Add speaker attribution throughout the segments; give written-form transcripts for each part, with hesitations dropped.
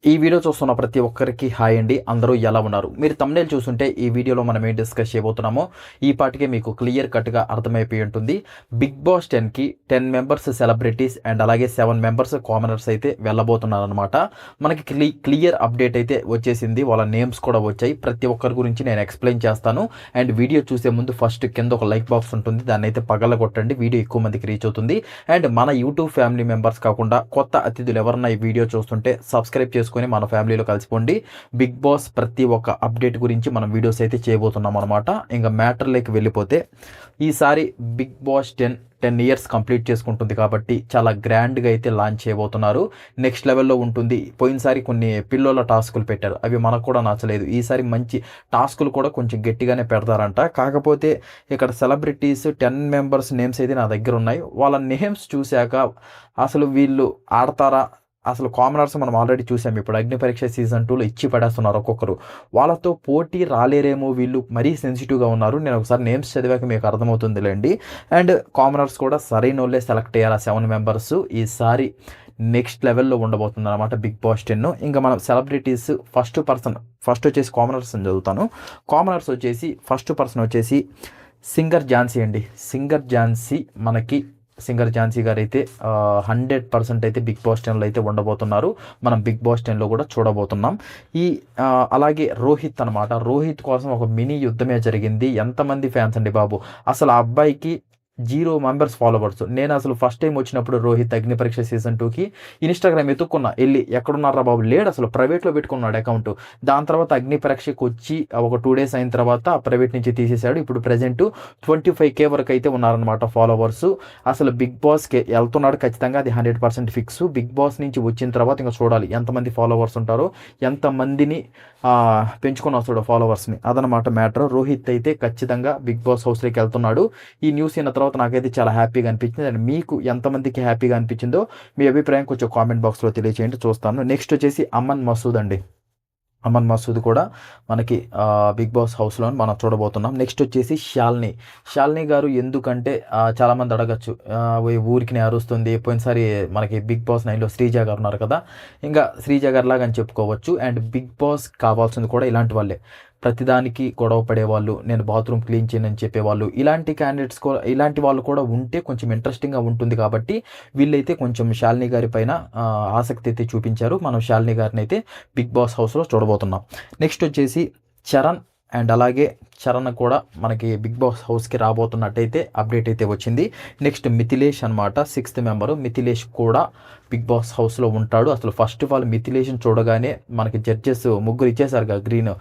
Speaker 1: ఈ వీడియో చూస్తున్న ప్రతి ఒక్కరికి హాయ్ అండి. అందరూ ఎలా ఉన్నారు? మీరు థంబ్‌నెయిల్ చూసుంటే ఈ వీడియోలో మనం ఏం డిస్కస్ చేయబోతున్నామో ఈ పాటికే మీకు క్లియర్ కట్‌గా అర్థమైపోయి ఉంటుంది. బిగ్ బాస్ 10కి 10 మెంబర్స్ సెలబ్రిటీస్ అండ్ అలాగే 7 మెంబర్స్ కామనర్స్ అయితే వెళ్ళబోతున్నారనమాట. మనకి క్లియర్ అప్డేట్ అయితే వచ్చేసింది. వాళ్ళ నేమ్స్ కూడా వచ్చాయి. ప్రతి ఒక్కరి గురించి నేను ఎక్స్‌ప్లెయిన్ చేస్తాను. అండ్ వీడియో చూసే ముందు ఫస్ట్ కింద ఒక లైక్ బాక్స్ ఉంటుంది. దాన్నైతే పగలగొట్టండి. వీడియో ఎక్కువ మందికి రీచ్ అవుతుంది. అండ్ మన యూట్యూబ్ ఫ్యామిలీ మెంబర్స్ కాకుండా కొత్త అతిథులు ఎవరన్నా ఈ వీడియో చూస్తుంటే సబ్స్క్రైబ్ చేసుకొని మన ఫ్యామిలీలో కలిసిపోండి. బిగ్ బాస్ ప్రతి ఒక్క అప్డేట్ గురించి మనం వీడియోస్ అయితే చేయబోతున్నాం అనమాట. ఇంకా మ్యాటర్లోకి వెళ్ళిపోతే ఈసారి బిగ్ బాస్ 10 ఇయర్స్ కంప్లీట్ చేసుకుంటుంది కాబట్టి చాలా గ్రాండ్గా అయితే లాంచ్ చేయబోతున్నారు. నెక్స్ట్ లెవెల్లో ఉంటుంది. పోయినసారి కొన్ని పిల్లోల టాస్కులు పెట్టారు, అవి మనకు కూడా నచ్చలేదు. ఈసారి మంచి టాస్కులు కూడా కొంచెం గట్టిగానే పెడతారంట. కాకపోతే ఇక్కడ సెలబ్రిటీస్ 10 మెంబర్స్ నేమ్స్ అయితే నా దగ్గర ఉన్నాయి. వాళ్ళ నేమ్స్ చూశాక అసలు వీళ్ళు ఆడతారా? అసలు కామనర్స్ మనం ఆల్రెడీ చూసాం. ఇప్పుడు అగ్ని పరీక్ష సీజన్ 2లో ఇచ్చి పడేస్తున్నారు ఒక్కొక్కరు. వాళ్ళతో పోటీ రాలేరేమో, వీళ్ళు మరీ సెన్సిటివ్గా ఉన్నారు. నేను ఒకసారి నేమ్స్ చదివాక మీకు అర్థమవుతుందిలేండి. అండ్ కామనర్స్ కూడా సరైన వాళ్ళే సెలెక్ట్ అయ్యారు. 7 మెంబర్స్ ఈసారి నెక్స్ట్ లెవెల్లో ఉండబోతుంది అనమాట బిగ్ బాస్ 10. ఇంకా మనం సెలబ్రిటీస్ ఫస్ట్ వచ్చేసి కామనర్స్ అని చదువుతాను. కామనర్స్ వచ్చేసి ఫస్ట్ పర్సన్ వచ్చేసి సింగర్ ఝాన్సీ అండి. సింగర్ ఝాన్సీ గారు అయితే 100% అయితే బిగ్ బాస్ 10లో అయితే ఉండబోతున్నారు. మనం బిగ్ బాస్ 10లో కూడా చూడబోతున్నాం. ఈ అలాగే రోహిత్ అనమాట. రోహిత్ కోసం ఒక మినీ యుద్ధమే జరిగింది. ఎంతమంది ఫ్యాన్స్ అండి బాబు! అసలు ఆ అబ్బాయికి 0 మెంబర్స్ ఫాలోవర్స్. నేను అసలు ఫస్ట్ టైం వచ్చినప్పుడు రోహిత్ అగ్ని పరీక్ష సీజన్ 2కి ఇన్స్టాగ్రామ్ ఎత్తుక్కున్నా, వెళ్ళి ఎక్కడున్నారా బాబు, లేడు అసలు, ప్రైవేట్లో పెట్టుకున్నాడు అకౌంట్. దాని తర్వాత అగ్ని పరీక్షకు వచ్చి ఒక 2 days అయిన తర్వాత ప్రైవేట్ నుంచి తీసేశాడు. ఇప్పుడు ప్రజెంట్ 25K వరకు అయితే ఉన్నారనమాట ఫాలోవర్స్. అసలు బిగ్ బాస్కి వెళ్తున్నాడు ఖచ్చితంగా, అది 100% ఫిక్స్. బిగ్ బాస్ నుంచి వచ్చిన తర్వాత ఇంకా చూడాలి ఎంతమంది ఫాలోవర్స్ ఉంటారో, ఎంతమందిని పెంచుకొని వస్తాడో ఫాలోవర్స్ని. అదనమాట మ్యాటర్. రోహిత్ అయితే ఖచ్చితంగా బిగ్ బాస్ హౌస్లోకి వెళ్తున్నాడు. ఈ న్యూస్ అయిన తర్వాత నాకైతే చాలా హ్యాపీగా అనిపించింది. అండ్ మీకు ఎంతమందికి హ్యాపీగా అనిపించిందో మీ అభిప్రాయం కొంచెం కామెంట్ బాక్స్లో తెలియచేయండి, చూస్తాను. నెక్స్ట్ వచ్చేసి అమన్ మసూద్ అండి. అమన్ మసూద్ కూడా మనకి బిగ్ బాస్ హౌస్లో మనం చూడబోతున్నాం. నెక్స్ట్ వచ్చేసి శాలిని గారు. ఎందుకంటే చాలామంది అడగచ్చు, ఊరికి అరుస్తుంది. పోయినసారి మనకి బిగ్ బాస్ 9లో శ్రీజ గారు ఉన్నారు కదా, ఇంకా శ్రీజ గారు లాగా అని చెప్పుకోవచ్చు. అండ్ బిగ్ బాస్ కావాల్సింది కూడా ఇలాంటి వాళ్ళే. ప్రతిదానికి గొడవ పడేవాళ్ళు, నేను బాత్రూమ్ క్లీన్ చేయనని చెప్పేవాళ్ళు, ఇలాంటి వాళ్ళు కూడా ఉంటే కొంచెం ఇంట్రెస్టింగ్గా ఉంటుంది. కాబట్టి వీళ్ళైతే కొంచెం శాలిని గారి పైన ఆసక్తి అయితే చూపించారు. మనం శాలిని గారిని అయితే బిగ్ బాస్ హౌస్లో చూడబోతున్నాం. నెక్స్ట్ వచ్చేసి చరణ్. అండ్ అలాగే చరణ్ కూడా మనకి బిగ్ బాస్ హౌస్కి రాబోతున్నట్టయితే అప్డేట్ అయితే వచ్చింది. నెక్స్ట్ మిథిలేష్ అనమాట, 6th మెంబరు. మిథిలేష్ కూడా బిగ్ బాస్ హౌస్లో ఉంటాడు. అసలు ఫస్ట్ ఆఫ్ ఆల్ మిథిలేష్ని చూడగానే మనకి జడ్జెస్ ముగ్గురు ఇచ్చేసారు కదా గ్రీన్.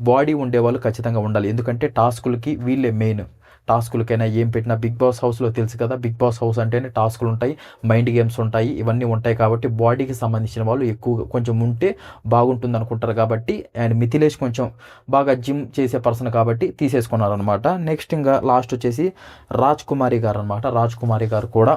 Speaker 1: బాడీ ఉండేవాళ్ళు ఖచ్చితంగా ఉండాలి, ఎందుకంటే టాస్కులకి వీళ్ళే మెయిన్. టాస్కులకైనా ఏం పెట్టినా బిగ్ బాస్ హౌస్లో తెలుసు కదా, బిగ్ బాస్ హౌస్ అంటేనే టాస్కులు ఉంటాయి, మైండ్ గేమ్స్ ఉంటాయి, ఇవన్నీ ఉంటాయి. కాబట్టి బాడీకి సంబంధించిన వాళ్ళు ఎక్కువగా కొంచెం ఉంటే బాగుంటుంది అనుకుంటారు కాబట్టి. అండ్ మిథిలేష్ కొంచెం బాగా జిమ్ చేసే పర్సన్ కాబట్టి తీసేసుకున్నారనమాట. నెక్స్ట్ ఇంకా లాస్ట్ వచ్చేసి రాజ్ కుమారి గారు అనమాట. రాజ్ కుమారి గారు కూడా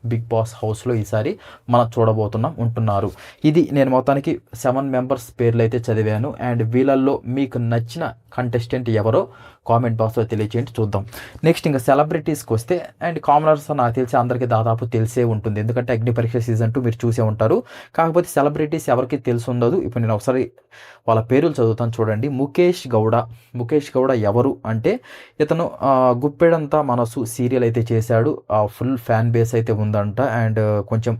Speaker 1: బిగ్ బాస్ హౌస్లో ఈసారి మనం ఉంటున్నారు. ఇది నేను మొత్తానికి 7 మెంబర్స్ పేర్లు అయితే చదివాను. అండ్ వీళ్ళల్లో మీకు నచ్చిన కంటెస్టెంట్ ఎవరో కామెంట్ బాక్స్లో తెలియచేయండి, చూద్దాం. నెక్స్ట్ ఇంకా సెలబ్రిటీస్కి వస్తే, అండ్ కామనర్స్ నాకు తెలిసి అందరికీ దాదాపు తెలిసే ఉంటుంది, ఎందుకంటే అగ్ని పరీక్ష సీజన్ 2 మీరు చూసే ఉంటారు. కాకపోతే సెలబ్రిటీస్ ఎవరికి తెలిసి ఉండదు. ఇప్పుడు నేను ఒకసారి వాళ్ళ పేర్లు చదువుతాను చూడండి. ముఖేష్ గౌడ ఎవరు అంటే, ఇతను గుప్పెడంతా మనసు సీరియల్ అయితే చేశాడు. ఫుల్ ఫ్యాన్ బేస్ అయితే ఉందంట. అండ్ కొంచెం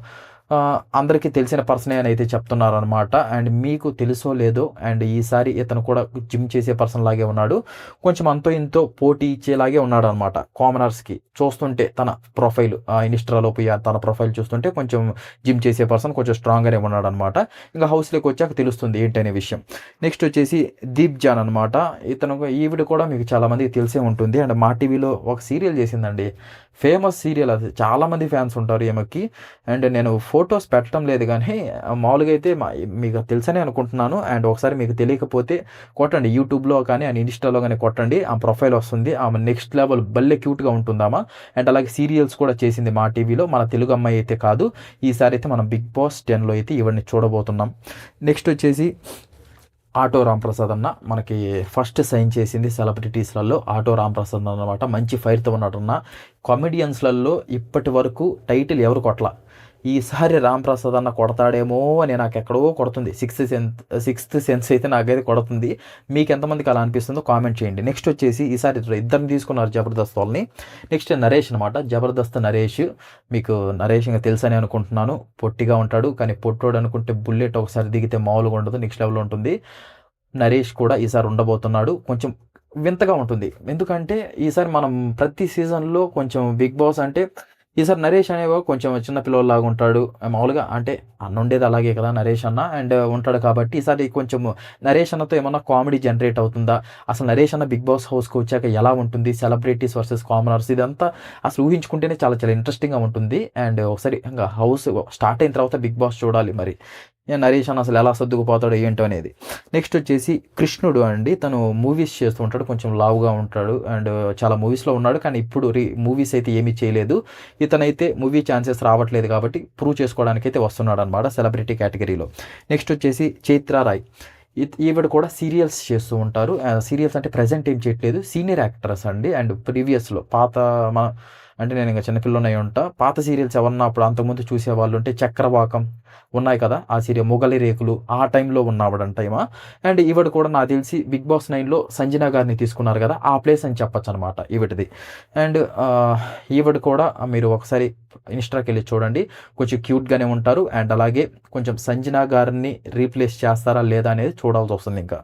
Speaker 1: అందరికీ తెలిసిన పర్సనే అని అయితే చెప్తున్నారనమాట. అండ్ మీకు తెలుసో లేదో, అండ్ ఈసారి ఇతను కూడా జిమ్ చేసే పర్సన్ లాగే ఉన్నాడు. కొంచెం అంతో ఇంతో పోటీ ఇచ్చేలాగే ఉన్నాడు అనమాట కామనర్స్కి. చూస్తుంటే తన ప్రొఫైల్ ఇన్స్టాలో పోయి తన ప్రొఫైల్ చూస్తుంటే కొంచెం జిమ్ చేసే పర్సన్ కొంచెం స్ట్రాంగ్గానే ఉన్నాడు అనమాట. ఇంకా హౌస్లోకి వచ్చాక తెలుస్తుంది ఏంటనే విషయం. నెక్స్ట్ వచ్చేసి దీప్ జాన్ అనమాట. ఈవిడ కూడా మీకు చాలామందికి తెలిసే ఉంటుంది. అండ్ మా టీవీలో ఒక సీరియల్ చేసిందండి, ఫేమస్ సీరియల్. అది చాలామంది ఫ్యాన్స్ ఉంటారు ఈమెకి. అండ్ నేను ఫొటోస్ పెట్టడం లేదు కానీ మామూలుగా అయితే మీకు తెలుసనే అనుకుంటున్నాను. అండ్ ఒకసారి మీకు తెలియకపోతే కొట్టండి యూట్యూబ్లో కానీ అండ్ ఇన్స్టాలో కానీ కొట్టండి, ఆ ప్రొఫైల్ వస్తుంది. ఆమె నెక్స్ట్ లెవెల్ భలే క్యూట్గా ఉంటుందామా. అండ్ అలాగే సీరియల్స్ కూడా చేసింది మా టీవీలో. మన తెలుగు అమ్మాయి అయితే కాదు. ఈసారి అయితే మనం బిగ్ బాస్ 10లో అయితే ఇవన్నీ చూడబోతున్నాం. నెక్స్ట్ వచ్చేసి ఆటో రాంప్రసాద్ అన్న మనకి ఫస్ట్ సైన్ చేసింది సెలబ్రిటీస్లలో ఆటో రాంప్రసాద్ అన్నమాట. మంచి ఫైర్తో ఉన్నట్టున్న కామెడియన్స్లలో ఇప్పటి వరకు టైటిల్ ఎవరు కొట్ల. ఈసారి రామ్ ప్రసాద్ అన్న కొడతాడేమో అని నాకు ఎక్కడో కొడుతుంది, సిక్స్త్ సెన్స్ అయితే నాకైతే కొడుతుంది. మీకు ఎంతమందికి అలా అనిపిస్తుందో కామెంట్ చేయండి. నెక్స్ట్ వచ్చేసి ఈసారి ఇద్దరిని తీసుకున్నారు జబర్దస్త్ వాళ్ళని. నెక్స్ట్ నరేష్ అనమాట, జబర్దస్త్ నరేష్. మీకు నరేష్ ఇంకా తెలుసని అనుకుంటున్నాను, పొట్టిగా ఉంటాడు కానీ పొట్టోడు అనుకుంటే బుల్లెట్ ఒకసారి దిగితే మామూలుగా ఉండదు, నెక్స్ట్ లెవెల్ ఉంటుంది. నరేష్ కూడా ఈసారి ఉండబోతున్నాడు. కొంచెం వింతగా ఉంటుంది, ఎందుకంటే ఈసారి మనం ప్రతి సీజన్లో కొంచెం బిగ్ బాస్ అంటే ఈసారి నరేష్ అనేవాడు కొంచెం చిన్న పిల్లలాగా ఉంటాడు మామూలుగా, అంటే అన్న ఉండేది అలాగే కదా నరేష్ అన్న, అండ్ ఉంటాడు కాబట్టి ఈసారి కొంచెం నరేష్ అన్నతో ఏమన్నా కామెడీ జనరేట్ అవుతుందా, అసలు నరేష్ అన్న బిగ్ బాస్ హౌస్కి వచ్చాక ఎలా ఉంటుంది, సెలబ్రిటీస్ వర్సెస్ కామనర్స్, ఇదంతా అసలు ఊహించుకుంటేనే చాలా చాలా ఇంట్రెస్టింగ్గా ఉంటుంది. అండ్ ఒకసారి ఇంకా హౌస్ స్టార్ట్ అయిన తర్వాత బిగ్ బాస్ చూడాలి మరి నరేష్ అన్న అసలు ఎలా సర్దుకుపోతాడో ఏంటో అనేది. నెక్స్ట్ వచ్చేసి కృష్ణుడు అండి, తను మూవీస్ చేస్తూ ఉంటాడు, కొంచెం లావుగా ఉంటాడు అండ్ చాలా మూవీస్లో ఉన్నాడు, కానీ ఇప్పుడు మూవీస్ అయితే ఏమీ చేయలేదు. ఇతనైతే మూవీ ఛాన్సెస్ రావట్లేదు కాబట్టి ప్రూవ్ చేసుకోవడానికి అయితే వస్తున్నాడు అనమాట సెలబ్రిటీ కేటగిరీలో. నెక్స్ట్ వచ్చేసి చైత్ర రాయ్, ఈవిడ కూడా సీరియల్స్ చేస్తూ ఉంటారు. సీరియల్స్ అంటే ప్రజెంట్ ఏం చేయట్లేదు, సీనియర్ యాక్టర్స్ అండి. అండ్ ప్రీవియస్లో పాత అంటే నేను ఇంకా చిన్నపిల్లలు అయి ఉంటా, పాత సీరియల్స్ ఎవరన్నా అప్పుడు అంతకుముందు చూసేవాళ్ళు ఉంటే చక్రవాకం ఉన్నాయి కదా, ఆ సీరియల్ మొగలి రేకులు ఆ టైంలో ఉన్నవాడంట ఈమె. అండ్ ఈవిడ కూడా నాకు తెలిసి బిగ్ బాస్ 9లో సంజనా గారిని తీసుకున్నారు కదా, ఆ ప్లేస్ అని చెప్పచ్చు అనమాట ఈవిడది. అండ్ ఈవిడ కూడా మీరు ఒకసారి ఇన్స్టాకి వెళ్ళి చూడండి, కొంచెం క్యూట్గానే ఉంటారు. అండ్ అలాగే కొంచెం సంజనా గారిని రీప్లేస్ చేస్తారా లేదా అనేది చూడాల్సి వస్తుంది ఇంకా.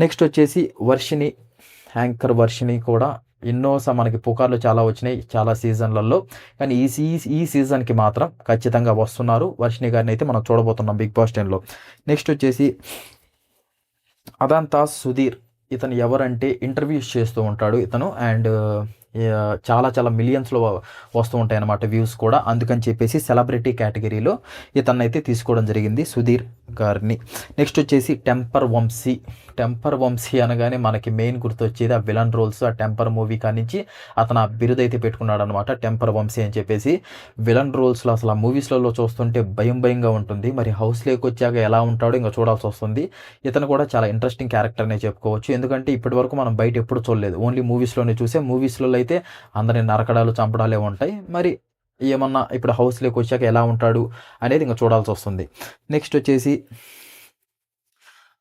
Speaker 1: నెక్స్ట్ వచ్చేసి వర్షిని, యాంకర్ వర్షిని కూడా మనకి పుకార్లు చాలా వచ్చినాయి చాలా సీజన్లలో, కానీ ఈ సీజన్కి మాత్రం ఖచ్చితంగా వస్తున్నారు. వర్షిని గారిని అయితే మనం చూడబోతున్నాం బిగ్ బాస్ 10లో. నెక్స్ట్ వచ్చేసి అదంతా సుధీర్, ఇతను ఎవరంటే ఇంటర్వ్యూస్ చేస్తూ ఉంటాడు ఇతను. అండ్ చాలా చాలా మిలియన్స్లో వస్తూ ఉంటాయి అన్నమాట వ్యూస్ కూడా, అందుకని చెప్పేసి సెలబ్రిటీ కేటగిరీలో ఇతన్నైతే తీసుకోవడం జరిగింది సుధీర్ గారిని. నెక్స్ట్ వచ్చేసి టెంపర్ వంశీ అనగానే మనకి మెయిన్ గుర్తొచ్చేది ఆ విలన్ రోల్స్, ఆ టెంపర్ మూవీ కానించి అతను ఆ బిరుదైతే పెట్టుకున్నాడు అనమాట టెంపర్ వంశీ అని చెప్పేసి. విలన్ రోల్స్లో అసలు ఆ మూవీస్లలో చూస్తుంటే భయంగా ఉంటుంది, మరి హౌస్లోకి వచ్చాక ఎలా ఉంటాడో ఇంకా చూడాల్సి వస్తుంది. ఇతను కూడా చాలా ఇంట్రెస్టింగ్ క్యారెక్టర్ అనే చెప్పుకోవచ్చు, ఎందుకంటే ఇప్పటి వరకు మనం బయట ఎప్పుడు చూడలేదు, ఓన్లీ మూవీస్లోనే చూసే. మూవీస్లో అయితే అందరిని నరకడాలు చంపడాలే ఉంటాయి, మరి ఏమన్నా ఇప్పుడు హౌస్లోకి వచ్చాక ఎలా ఉంటాడు అనేది ఇంకా చూడాల్సి వస్తుంది. నెక్స్ట్ వచ్చేసి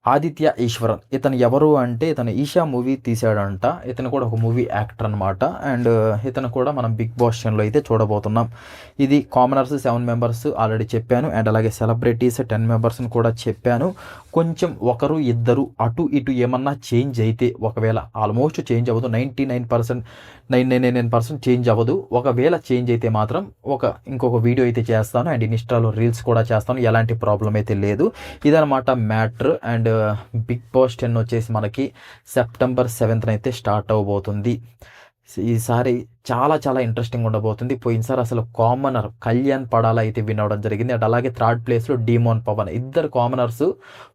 Speaker 1: ఆదిత్య ఈశ్వరన్, ఇతను ఎవరు అంటే ఇతను ఈషా మూవీ తీసాడంట, ఇతను కూడా ఒక మూవీ యాక్టర్ అనమాట. అండ్ ఇతను కూడా మనం బిగ్ బాస్ 10లో అయితే చూడబోతున్నాం. ఇది కామనర్స్ 7 మెంబర్స్ ఆల్రెడీ చెప్పాను, అండ్ అలాగే సెలబ్రిటీస్ 10 మెంబర్స్ని కూడా చెప్పాను. కొంచెం ఒకరు ఇద్దరు అటు ఇటు ఏమన్నా చేంజ్ అయితే, ఒకవేళ ఆల్మోస్ట్ చేంజ్ అవ్వదు, 99% చేంజ్ అవ్వదు, ఒకవేళ చేంజ్ అయితే మాత్రం ఇంకొక వీడియో అయితే చేస్తాను, అండ్ ఇన్స్టాలో రీల్స్ కూడా చేస్తాను, ఎలాంటి ప్రాబ్లం అయితే లేదు. ఇదనమాట మ్యాటర్. అండ్ బిగ్ బాస్ 10 వచ్చేసి మనకి సెప్టెంబర్ 7th అయితే స్టార్ట్ అవ్వబోతుంది. ఈసారి చాలా చాలా ఇంట్రెస్టింగ్ ఉండబోతుంది. పోయినసారి అసలు కామనర్ కళ్యాణ్ పడాల అయితే విన్ అవ్వడం జరిగింది, అండ్ అలాగే థర్డ్ ప్లేస్లో డీమోన్ పవన్, ఇద్దరు కామనర్స్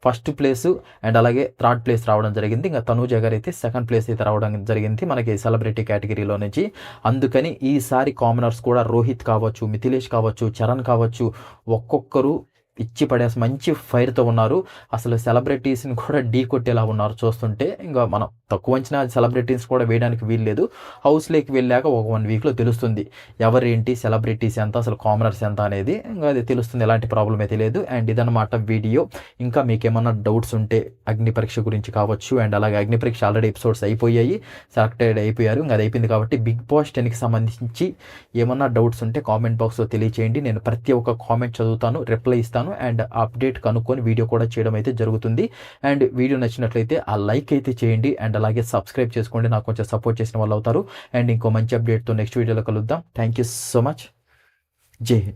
Speaker 1: ఫస్ట్ ప్లేస్ అండ్ అలాగే థర్డ్ ప్లేస్ రావడం జరిగింది. ఇంకా తనూజ గారు అయితే సెకండ్ ప్లేస్ అయితే రావడం జరిగింది మనకి సెలబ్రిటీ కేటగిరీలో నుంచి. అందుకని ఈసారి కామనర్స్ కూడా రోహిత్ కావచ్చు, మిథిలేష్ కావచ్చు, చరణ్ కావచ్చు, ఒక్కొక్కరు ఇచ్చి పడేసి మంచి ఫైర్తో ఉన్నారు. అసలు సెలబ్రిటీస్ని కూడా ఢీ కొట్టేలా ఉన్నారు చూస్తుంటే. ఇంకా మనం తక్కువ అంచనా సెలబ్రిటీస్ కూడా వేయడానికి వీల్లేదు, హౌస్లోకి వెళ్ళాక ఒక 1 వీక్లో తెలుస్తుంది ఎవరేంటి, సెలబ్రిటీస్ ఎంత, అసలు కామనర్స్ ఎంత అనేది ఇంకా అది తెలుస్తుంది, ఎలాంటి ప్రాబ్లం అయితే లేదు. అండ్ ఇదన్నమాట వీడియో. ఇంకా మీకు ఏమన్నా డౌట్స్ ఉంటే అగ్ని పరీక్ష గురించి కావచ్చు, అండ్ అలాగే అగ్ని పరీక్ష ఆల్రెడీ ఎపిసోడ్స్ అయిపోయాయి, సెలెక్టెడ్ అయిపోయారు, ఇంకా అది అయిపోయింది కాబట్టి బిగ్ బాస్ 10కి సంబంధించి ఏమన్నా డౌట్స్ ఉంటే కామెంట్ బాక్స్లో తెలియచేయండి. నేను ప్రతి ఒక్క కామెంట్ చదువుతాను, రిప్లై ఇస్తాను, అండ్ అప్డేట్ కనుక్కొని వీడియో కూడా చేయడం అయితే జరుగుతుంది. అండ్ వీడియో నచ్చినట్లయితే ఆ లైక్ అయితే చేయండి, అండ్ అలాగే సబ్స్క్రైబ్ చేసుకోండి, నాకు కొంచెం సపోర్ట్ చేసిన వాళ్ళు అవుతారు. అండ్ ఇంకో మంచి అప్డేట్తో నెక్స్ట్ వీడియోలో కలుద్దాం. Thank you so much. జై హింద్.